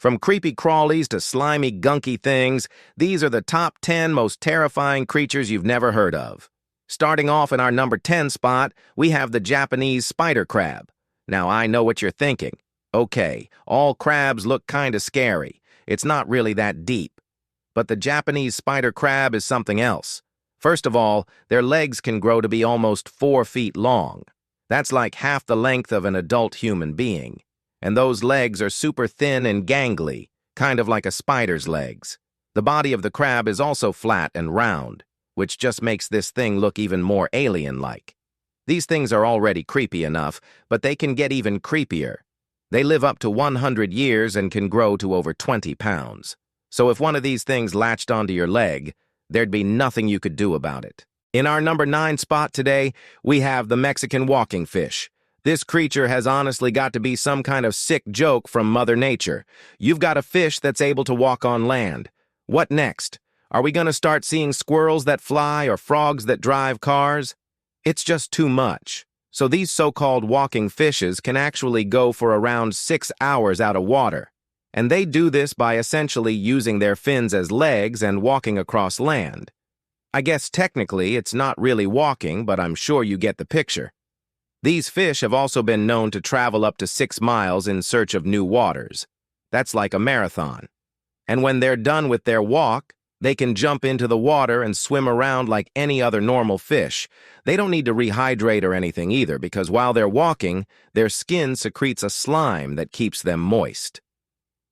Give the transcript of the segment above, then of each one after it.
From creepy crawlies to slimy gunky things, these are the top 10 most terrifying creatures you've never heard of. Starting off in our number 10 spot, we have the Japanese spider crab. Now I know what you're thinking. Okay, all crabs look kinda scary. It's not really that deep. But the Japanese spider crab is something else. First of all, their legs can grow to be almost 4 feet long. That's like half the length of an adult human being. And those legs are super thin and gangly, kind of like a spider's legs. The body of the crab is also flat and round, which just makes this thing look even more alien-like. These things are already creepy enough, but they can get even creepier. They live up to 100 years and can grow to over 20 pounds. So if one of these things latched onto your leg, there'd be nothing you could do about it. In our number 9 spot today, we have the Mexican walking fish. This creature has honestly got to be some kind of sick joke from Mother Nature. You've got a fish that's able to walk on land. What next? Are we going to start seeing squirrels that fly or frogs that drive cars? It's just too much. So these so-called walking fishes can actually go for around 6 hours out of water. And they do this by essentially using their fins as legs and walking across land. I guess technically it's not really walking, but I'm sure you get the picture. These fish have also been known to travel up to 6 miles in search of new waters. That's like a marathon. And when they're done with their walk, they can jump into the water and swim around like any other normal fish. They don't need to rehydrate or anything either, because while they're walking, their skin secretes a slime that keeps them moist.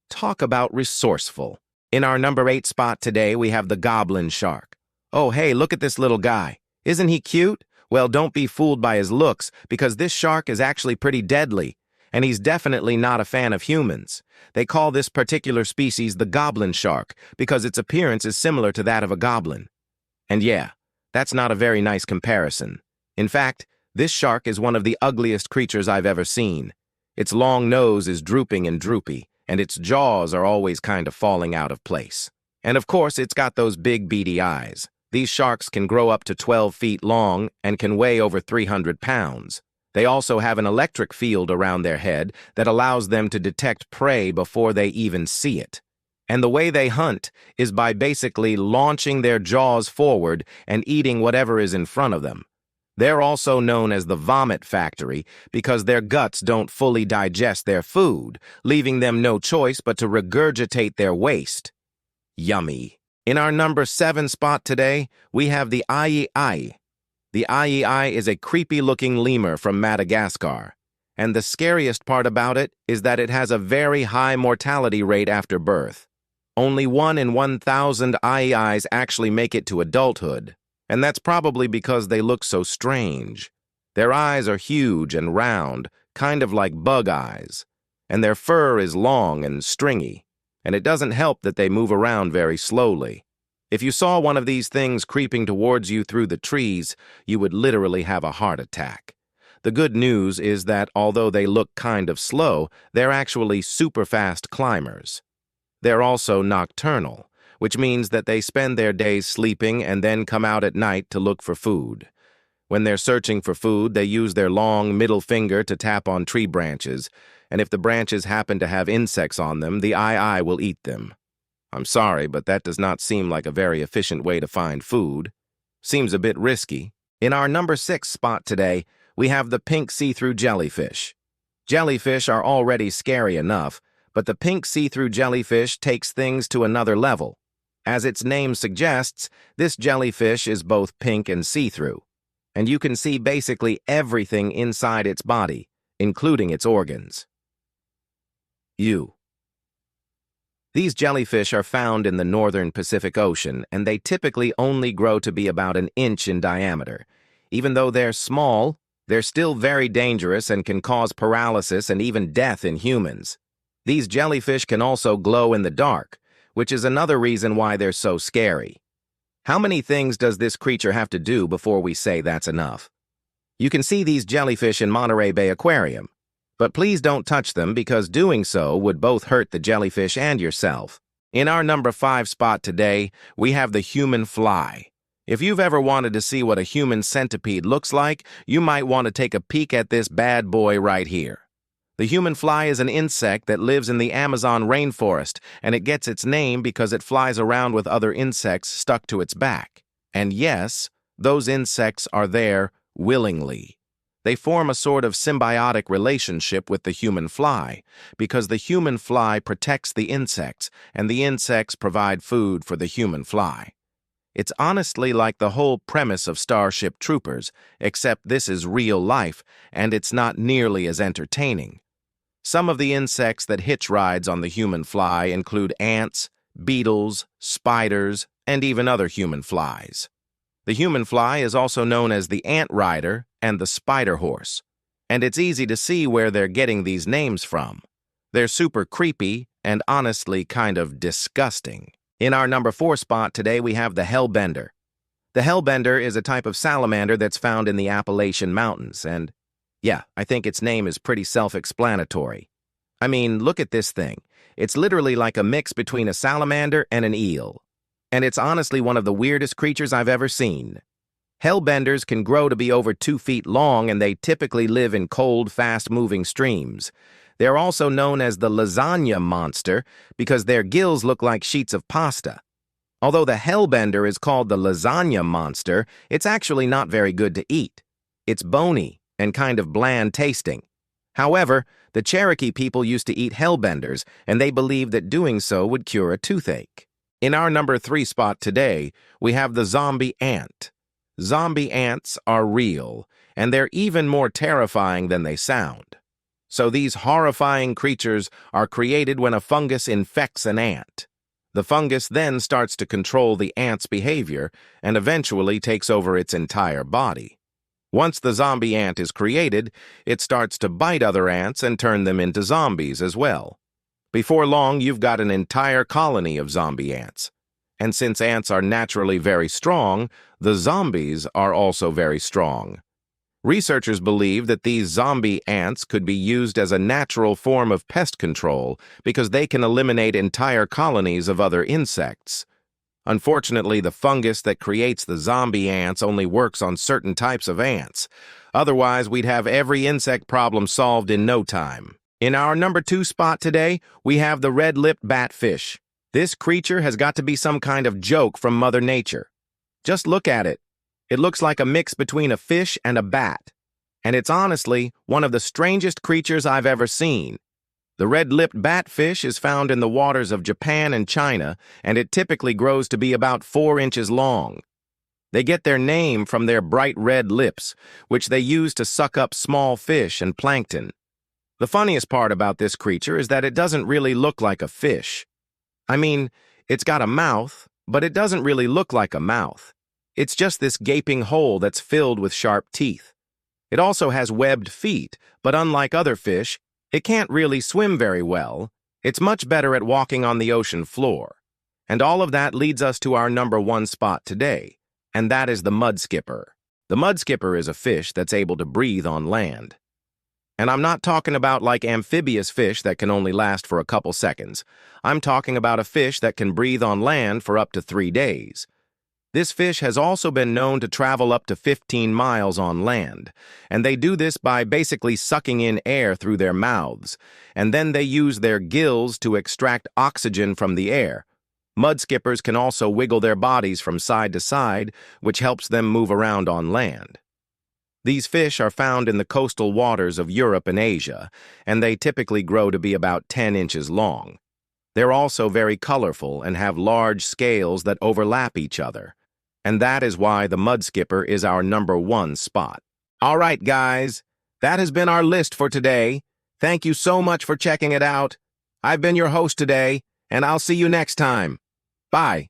Talk about resourceful. In our number 8 spot today, we have the Goblin Shark. Oh, hey, look at this little guy. Isn't he cute? Well, don't be fooled by his looks, because this shark is actually pretty deadly, and he's definitely not a fan of humans. They call this particular species the Goblin Shark because its appearance is similar to that of a goblin. And yeah, that's not a very nice comparison. In fact, this shark is one of the ugliest creatures I've ever seen. Its long nose is drooping and droopy, and its jaws are always kind of falling out of place. And of course, it's got those big beady eyes. These sharks can grow up to 12 feet long and can weigh over 300 pounds. They also have an electric field around their head that allows them to detect prey before they even see it. And the way they hunt is by basically launching their jaws forward and eating whatever is in front of them. They're also known as the vomit factory because their guts don't fully digest their food, leaving them no choice but to regurgitate their waste. Yummy. In our number 7 spot today, we have the aye-aye. The aye-aye is a creepy-looking lemur from Madagascar, and the scariest part about it is that it has a very high mortality rate after birth. Only 1 in 1,000 aye-ayes actually make it to adulthood, and that's probably because they look so strange. Their eyes are huge and round, kind of like bug eyes, and their fur is long and stringy. And it doesn't help that they move around very slowly. If you saw one of these things creeping towards you through the trees, you would literally have a heart attack. The good news is that although they look kind of slow, they're actually super fast climbers. They're also nocturnal, which means that they spend their days sleeping and then come out at night to look for food. When they're searching for food, they use their long middle finger to tap on tree branches, and if the branches happen to have insects on them, the aye-aye will eat them. I'm sorry, but that does not seem like a very efficient way to find food. Seems a bit risky. In our number 6 spot today, we have the pink see-through jellyfish. Jellyfish are already scary enough, but the pink see-through jellyfish takes things to another level. As its name suggests, this jellyfish is both pink and see-through, and you can see basically everything inside its body, including its organs. These jellyfish are found in the northern Pacific Ocean, and they typically only grow to be about an inch in diameter. Even though they're small, they're still very dangerous and can cause paralysis and even death in humans. These jellyfish can also glow in the dark, which is another reason why they're so scary. How many things does this creature have to do before we say that's enough? You can see these jellyfish in Monterey Bay Aquarium. But please don't touch them because doing so would both hurt the jellyfish and yourself. In our number 5 spot today, we have the human fly. If you've ever wanted to see what a human centipede looks like, you might want to take a peek at this bad boy right here. The human fly is an insect that lives in the Amazon rainforest, and it gets its name because it flies around with other insects stuck to its back. And yes, those insects are there willingly. They form a sort of symbiotic relationship with the human fly, because the human fly protects the insects, and the insects provide food for the human fly. It's honestly like the whole premise of Starship Troopers, except this is real life, and it's not nearly as entertaining. Some of the insects that hitch rides on the human fly include ants, beetles, spiders, and even other human flies. The human fly is also known as the ant rider and the spider horse, and it's easy to see where they're getting these names from. They're super creepy and honestly kind of disgusting. In our number 4 spot today, we have the Hellbender. The Hellbender is a type of salamander that's found in the Appalachian Mountains, and yeah, I think its name is pretty self-explanatory. I mean, look at this thing. It's literally like a mix between a salamander and an eel. And it's honestly one of the weirdest creatures I've ever seen. Hellbenders can grow to be over 2 feet long, and they typically live in cold, fast-moving streams. They're also known as the lasagna monster because their gills look like sheets of pasta. Although the Hellbender is called the lasagna monster, it's actually not very good to eat. It's bony and kind of bland tasting. However, the Cherokee people used to eat Hellbenders, and they believed that doing so would cure a toothache. In our number 3 spot today, we have the zombie ant. Zombie ants are real, and they're even more terrifying than they sound. So these horrifying creatures are created when a fungus infects an ant. The fungus then starts to control the ant's behavior and eventually takes over its entire body. Once the zombie ant is created, it starts to bite other ants and turn them into zombies as well. Before long, you've got an entire colony of zombie ants. And since ants are naturally very strong, the zombies are also very strong. Researchers believe that these zombie ants could be used as a natural form of pest control because they can eliminate entire colonies of other insects. Unfortunately, the fungus that creates the zombie ants only works on certain types of ants. Otherwise, we'd have every insect problem solved in no time. In our number 2 spot today, we have the Redlipped Batfish. This creature has got to be some kind of joke from Mother Nature. Just look at it. It looks like a mix between a fish and a bat. And it's honestly one of the strangest creatures I've ever seen. The red-lipped batfish is found in the waters of Japan and China, and it typically grows to be about 4 inches long. They get their name from their bright red lips, which they use to suck up small fish and plankton. The funniest part about this creature is that it doesn't really look like a fish. I mean, it's got a mouth, but it doesn't really look like a mouth. It's just this gaping hole that's filled with sharp teeth. It also has webbed feet, but unlike other fish, it can't really swim very well. It's much better at walking on the ocean floor. And all of that leads us to our number 1 spot today, and that is the mud skipper. The mud skipper is a fish that's able to breathe on land. And I'm not talking about like amphibious fish that can only last for a couple seconds. I'm talking about a fish that can breathe on land for up to 3 days. This fish has also been known to travel up to 15 miles on land, and they do this by basically sucking in air through their mouths, and then they use their gills to extract oxygen from the air. Mud skippers can also wiggle their bodies from side to side, which helps them move around on land. These fish are found in the coastal waters of Europe and Asia, and they typically grow to be about 10 inches long. They're also very colorful and have large scales that overlap each other. And that is why the mud skipper is our number 1 spot. All right, guys, that has been our list for today. Thank you so much for checking it out. I've been your host today, and I'll see you next time. Bye.